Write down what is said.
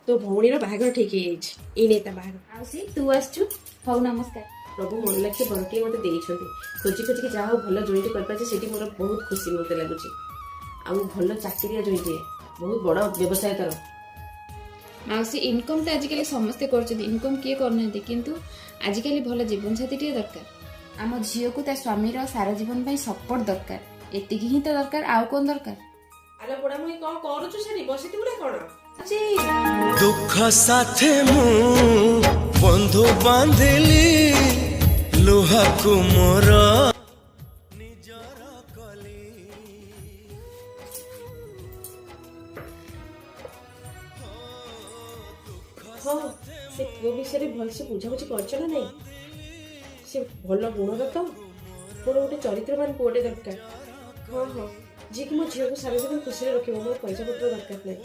तो भौणीर बाहागर ठीक है ता बाहागर आउसी तू आसचु हौ नमस्कार। प्रभु मन लक्ष्य बरटी मते देइछन्ते खोजी खोजी के जाओ भल जोईटी कर पाछे सेठी मोर बहुत खुशी मते लागुची आ भल चाकरिया जोईटी बहुत बड़ व्यवसाय तर माउसी इनकम तो आजिकल समस्ते कर इनकम किए करना किंतु आजिकल भल जीवन साथी टे दरकार आम झील को ता स्वामी सारा जीवन सपोर्ट दरकार एतिकी ही तो दरकार आउ कौन दरकार। आलो बड़ा मुई कोन करूछु सेनी बसिति बुला कोन दुख साथे मु बंधु बांधिली लुहा को मोर हाँ से पुओ विषय भलसे बुझाबुझी करछ ना नहीं से भल गुणर तो मोर गोटे चरित्रवान पुओटे दरकार हाँ हाँ जी कि मो झील को सारा जीवन खुशी रखिब मोर पैसा पत्र दरकार नहीं।